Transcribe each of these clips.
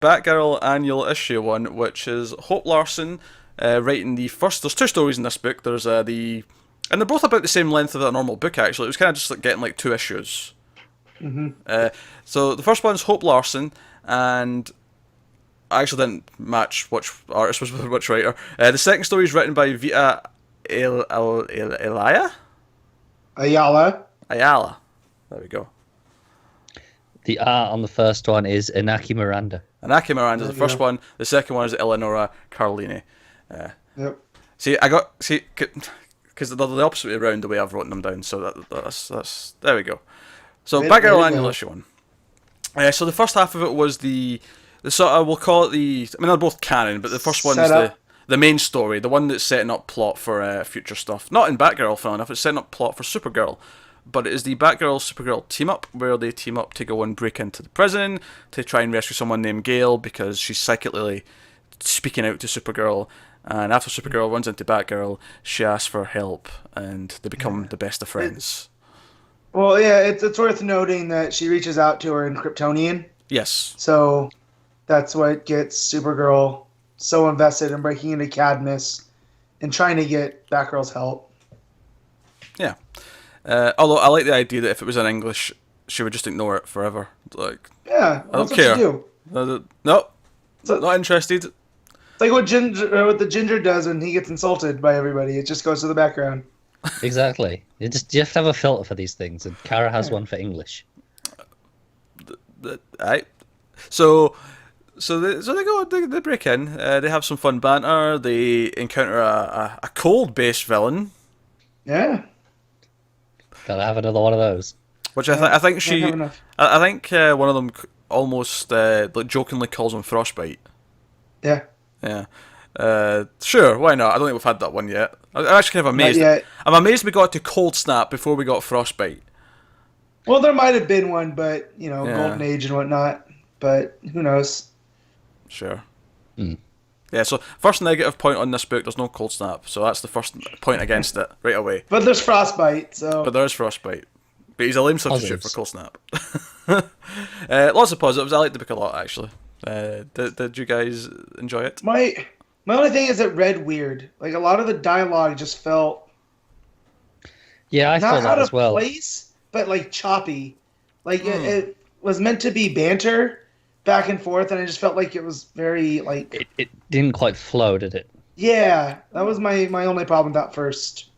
Batgirl annual issue one, which is Hope Larson writing the first. There's two stories in this book. There's and they're both about the same length of a normal book. Actually, it was kind of just like getting like two issues. So the first one's Hope Larson, and I actually didn't match which artist was with which writer. The second story is written by Vita Elia? Ayala. There we go. The art on the first one is Inaki Miranda. Inaki Miranda is the first one. The second one is Eleonora Carlini. Yep. See, because they're the opposite way around the way I've written them down. So that's there we go. So Batgirl annual issue one. So the first half of it was the sort of, we'll call it I mean, they're both canon, but the first one's the main story, the one that's setting up plot for future stuff. Not in Batgirl, funnily enough, it's setting up plot for Supergirl. But it is the Batgirl-Supergirl team-up, where they team up to go and break into the prison to try and rescue someone named Gale, because she's psychically speaking out to Supergirl. And after Supergirl runs into Batgirl, she asks for help, and they become the best of friends. Well, yeah, it's worth noting that she reaches out to her in Kryptonian. Yes. So that's what gets Supergirl so invested in breaking into Cadmus and trying to get Batgirl's help. Yeah. Although I like the idea that if it was in English, she would just ignore it forever. Like, yeah, I don't care. No, not interested. It's like what the Ginger does when he gets insulted by everybody. It just goes to the background. Exactly. You have to have a filter for these things, and Kara has one for English. Right. So they break in. They have some fun banter. They encounter a cold-based villain. Yeah. Gotta have another one of those. Which I think one of them almost like jokingly calls him Frostbite. Yeah. Yeah. Sure, why not? I don't think we've had that one yet. I'm actually kind of amazed. I'm amazed we got to Cold Snap before we got Frostbite. Well, there might have been one, but, Golden Age and whatnot. But who knows? Sure. Yeah, so first negative point on this book, there's no Cold Snap. So that's the first point against it, right away. But there's Frostbite, so... But there is Frostbite. But he's a lame substitute for Cold Snap. Lots of positives. I like the book a lot, actually. Did you guys enjoy it? My only thing is it read weird. Like, a lot of the dialogue just felt... Yeah, I felt that as well. Not out of place, but, like, choppy. Like, it was meant to be banter back and forth, and I just felt like it was very, like... It didn't quite flow, did it? Yeah, that was my only problem with that first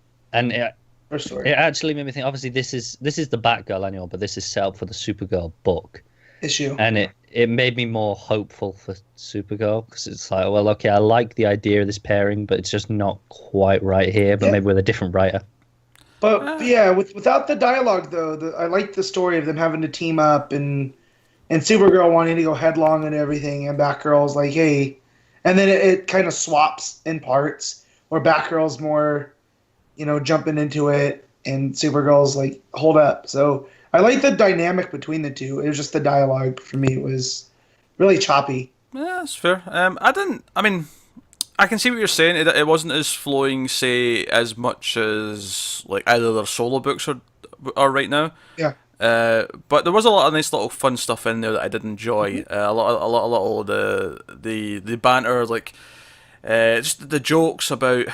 story. It actually made me think, obviously, this is the Batgirl annual, but this is set up for the Supergirl book. Issue. And it made me more hopeful for Supergirl, because it's like, well, okay, I like the idea of this pairing, but it's just not quite right here, but maybe with a different writer. But, yeah, without the dialogue, though, I like the story of them having to team up and Supergirl wanting to go headlong and everything, and Batgirl's like, hey. And then it kind of swaps in parts, where Batgirl's more, jumping into it, and Supergirl's like, hold up. So I like the dynamic between the two. It was just the dialogue, for me, was really choppy. Yeah, that's fair. I can see what you're saying. It wasn't as flowing, say, as much as like either their solo books are right now. Yeah. But there was a lot of nice little fun stuff in there that I did enjoy. A lot of the banter, like just the jokes about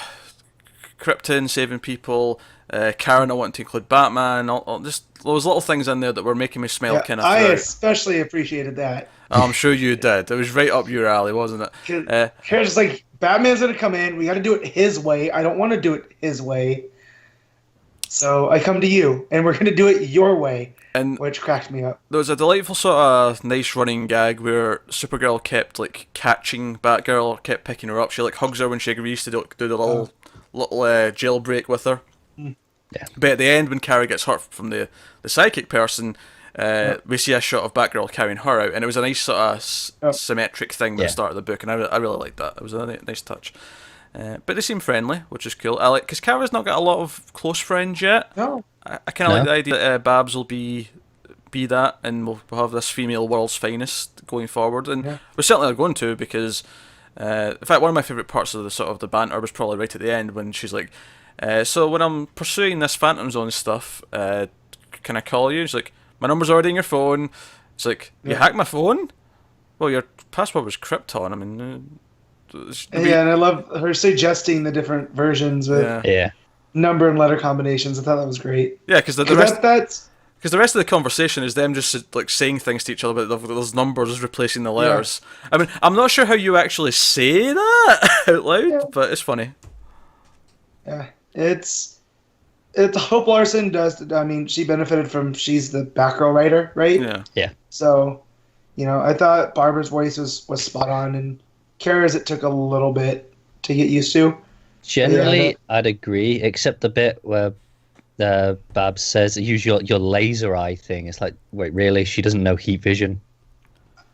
Krypton saving people, Karen not wanting to include Batman, just those little things in there that were making me smile kind of. I especially appreciated that. I'm sure you did. It was right up your alley, wasn't it? Karen's just like, Batman's gonna come in. We got to do it his way. I don't want to do it his way. So I come to you, and we're going to do it your way, which cracked me up. There was a delightful sort of nice running gag where Supergirl kept like catching Batgirl, kept picking her up. She like hugs her when she agrees to do the little jailbreak with her. Yeah. But at the end, when Kara gets hurt from the psychic person, we see a shot of Batgirl carrying her out, and it was a nice sort of symmetric thing at the start of the book, and I really liked that. It was a nice touch. But they seem friendly, which is cool. I like, because Kara's not got a lot of close friends yet. No. I kind of like the idea that Babs will be that, and we'll have this female world's finest going forward, and we certainly are going to, because in fact, one of my favourite parts of the sort of the banter was probably right at the end when she's like, so when I'm pursuing this Phantom Zone stuff, can I call you? She's like, my number's already in your phone. It's like, you hacked my phone? Well, your password was Krypton. I mean, and I love her suggesting the different versions with Yeah. number and letter combinations. I thought that was great. Yeah, because the 'Cause rest. that's Because the rest of the conversation is them just like saying things to each other, but those numbers replacing the letters. I mean, I'm not sure how you actually say that out loud, but it's funny. yeah, it's Hope Larson does. I mean, she benefited from she's the Batgirl writer, right? Yeah. So, I thought Barbara's voice was spot on, and Kara's it took a little bit to get used to. Generally, I'd agree, except the bit where Babs says, use your laser eye thing. It's like, wait, really? She doesn't know heat vision?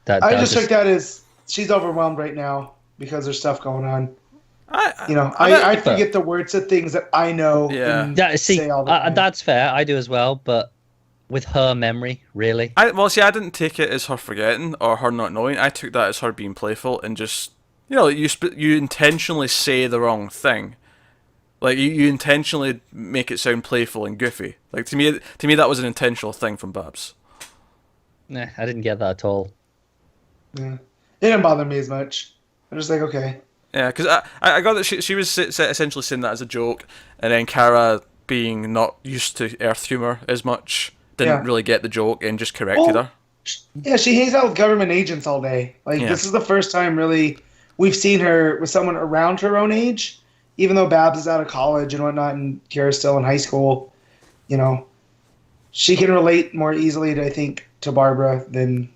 I just took that as she's overwhelmed right now because there's stuff going on. I forget the words to things that I know. Yeah, say all the time. That's fair. I do as well, but with her memory, really. I didn't take it as her forgetting or her not knowing. I took that as her being playful and just, you intentionally say the wrong thing. Like, you intentionally make it sound playful and goofy. Like, to me, that was an intentional thing from Babs. Nah, I didn't get that at all. Yeah. It didn't bother me as much. I'm just like, okay. Yeah, because I got that she was essentially saying that as a joke, and then Kara, being not used to Earth humour as much, didn't really get the joke and just corrected her. Yeah, she hangs out with government agents all day. Like, this is the first time, really, we've seen her with someone around her own age. Even though Babs is out of college and whatnot, and Kara's still in high school, she can relate more easily, I think, to Barbara than,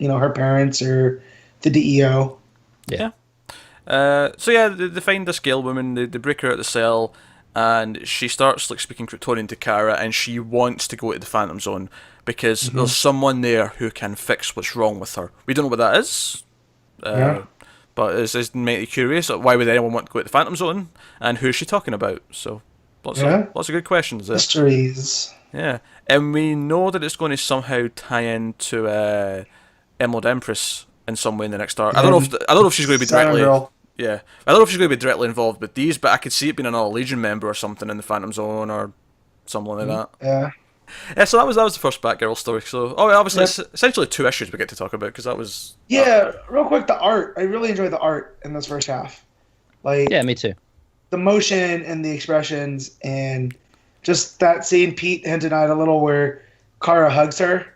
her parents or the DEO. Yeah. They find this Gale woman, they break her out of the cell, and she starts speaking Kryptonian to Kara, and she wants to go to the Phantom Zone because there's someone there who can fix what's wrong with her. We don't know what that is. But it's mainly curious. Why would anyone want to go to the Phantom Zone? And who's she talking about? So, lots of good questions there. Mysteries. Yeah. And we know that it's going to somehow tie into Emerald Empress in some way in the next arc. I don't know if she's going to be directly... Yeah. I don't know if she's going to be directly involved with these, but I could see it being another Legion member or something in the Phantom Zone or something like that. Yeah. Yeah, so that was the first Batgirl story. So, obviously, it's essentially 2 issues we get to talk about because that was. Yeah, real quick, the art. I really enjoyed the art in this first half. Yeah, me too. The motion and the expressions and just that scene Pete hinted at a little where Kara hugs her,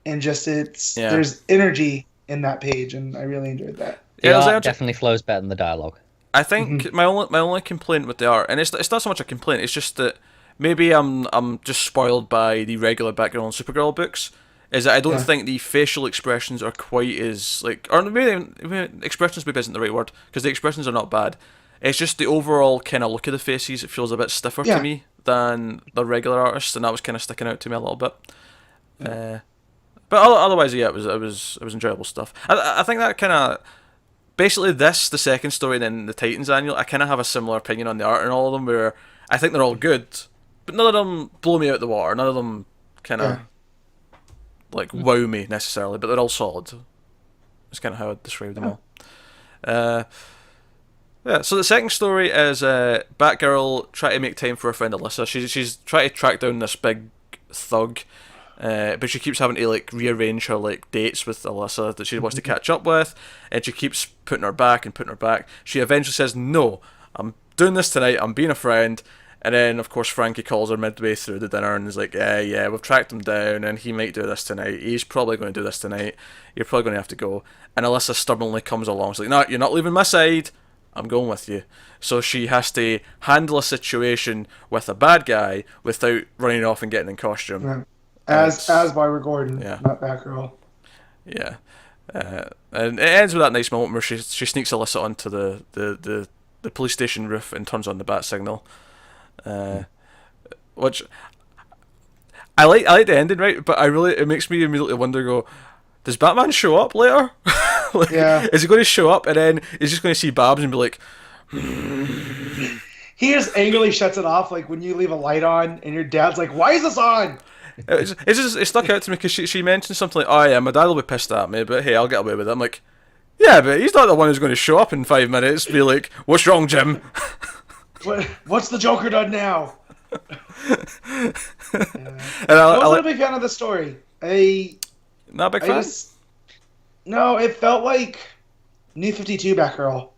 and just there's energy in that page, and I really enjoyed that. The art definitely flows better than the dialogue. I think my only complaint with the art, and it's not so much a complaint, it's just that. Maybe I'm just spoiled by the regular Batgirl and Supergirl books. Is that I don't think the facial expressions are quite as or maybe expressions maybe isn't the right word because the expressions are not bad. It's just the overall kind of look of the faces. It feels a bit stiffer to me than the regular artists, and that was kind of sticking out to me a little bit. But otherwise, it was enjoyable stuff. I think that kind of basically the second story, and then the Titans annual. I kind of have a similar opinion on the art and all of them, where I think they're all good. But none of them blow me out the water. None of them kind of wow me necessarily. But they're all solid. That's kind of how I'd describe them all. So the second story is Batgirl trying to make time for her friend Alyssa. She's trying to track down this big thug, but she keeps having to rearrange her dates with Alyssa that she wants to catch up with, and she keeps putting her back. She eventually says, "No, I'm doing this tonight. I'm being a friend." And then, of course, Frankie calls her midway through the dinner and is like, yeah, we've tracked him down and he might do this tonight. He's probably going to do this tonight. You're probably going to have to go. And Alyssa stubbornly comes along. She's like, no, you're not leaving my side. I'm going with you. So she has to handle a situation with a bad guy without running off and getting in costume. Yeah. As Barbara Gordon, not Batgirl. Yeah. And it ends with that nice moment where she sneaks Alyssa onto the police station roof and turns on the bat signal. Which I like the ending, right? But it makes me immediately wonder, does Batman show up later? Is he going to show up and then he's just going to see Babs and be like, He just angrily shuts it off, like when you leave a light on and your dad's like, why is this on? It stuck out to me because she mentioned something like, oh yeah, my dad will be pissed at me, but hey, I'll get away with it. I'm like, yeah, but he's not the one who's going to show up in 5 minutes and be like, what's wrong, Jim? What's the Joker done now? And I wasn't a big fan of the story. Not a big fan? No, it felt like New 52 Batgirl.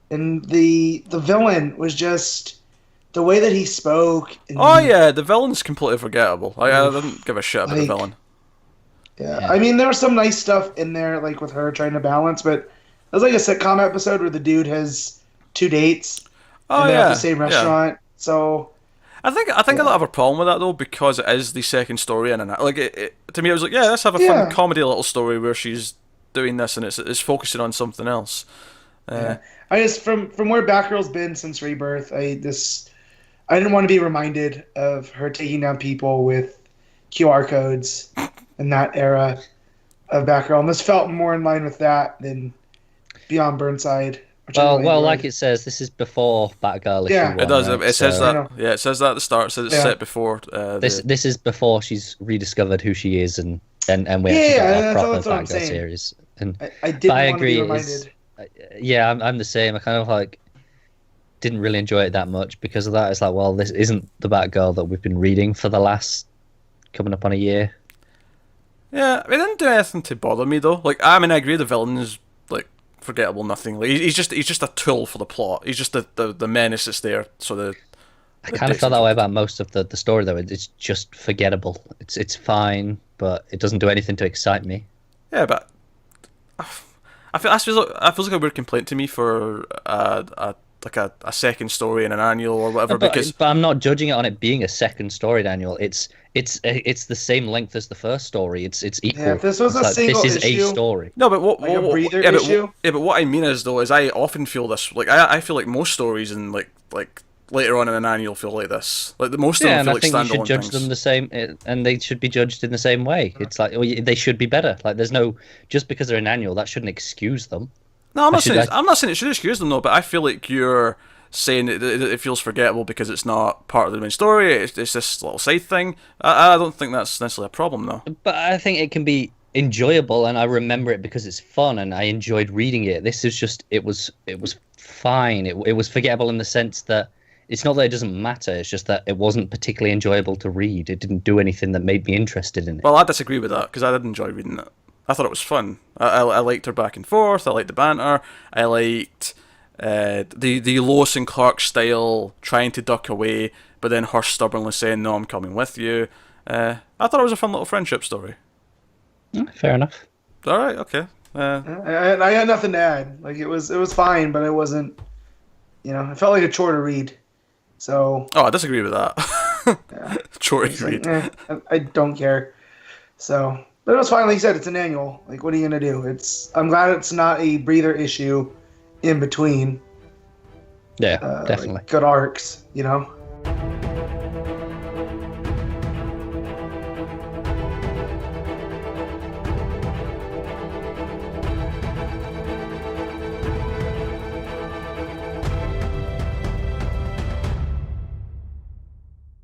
And the villain was just the way that he spoke. And, Oh yeah, the villain's completely forgettable. I didn't give a shit about the villain. Yeah, I mean there was some nice stuff in there, like with her trying to balance, but it was like a sitcom episode where the dude has 2 dates and they're at the same restaurant. So I think I don't have a problem with that though, because it is the second story in, and like to me it was like, yeah, let's have a fun comedy little story where she's doing this and it's focusing on something else. I just from where Batgirl's been since Rebirth, I didn't want to be reminded of her taking down people with QR codes in that era of Batgirl, and this felt more in line with that than Beyond Burnside. Well, like it says, this is before Batgirl. Yeah, it does. Right? It says that. Yeah, it says that at the start. It says it's set before. This is before she's rediscovered who she is, and we actually got a proper Batgirl series. And I didn't want to be reminded. Yeah, I'm the same. I kind of like didn't really enjoy it that much because of that. It's like, well, this isn't the Batgirl that we've been reading for the last coming up on a year. Yeah, it didn't do anything to bother me though. Like, I mean, I agree the villain is like forgettable, nothing. Like, he's just a tool for the plot. He's just the menace that's there. So I kind of felt that way about most of the story though. It's just forgettable. It's fine, but it doesn't do anything to excite me. Yeah, but I feels like a weird complaint to me for a second story in an annual or whatever. But I'm not judging it on it being a second story, Daniel. It's the same length as the first story. It's equal. Yeah, if this was a single issue, this is a story. No, but a breather issue. But what I mean is I often feel this. Like I feel like most stories in like later on in an annual feel like this. Like most of them feel like standalone things. Yeah, and I think you should judge them the same, and they should be judged in the same way. It's like they should be better. Like there's no just because they're an annual that shouldn't excuse them. No, I'm not saying it should excuse them though. But I feel like you're saying it feels forgettable because it's not part of the main story. It's this little side thing. I don't think that's necessarily a problem though. But I think it can be enjoyable, and I remember it because it's fun, and I enjoyed reading it. This is just it was fine. It was forgettable in the sense that. It's not that it doesn't matter, it's just that it wasn't particularly enjoyable to read. It didn't do anything that made me interested in it. Well, I disagree with that, because I did enjoy reading it. I thought it was fun. I liked her back and forth, I liked the banter, I liked the Lois and Clark style, trying to duck away, but then her stubbornly saying, no, I'm coming with you. I thought it was a fun little friendship story. Fair enough. Alright, okay. I got nothing to add. Like, it was fine, but it wasn't, it felt like a chore to read. So. Oh, I disagree with that. Yeah. Chore to read. I don't care. So, but it was fine. Like you said, it's an annual. Like, what are you gonna do? I'm glad it's not a breather issue in between. Yeah, definitely. Like good arcs,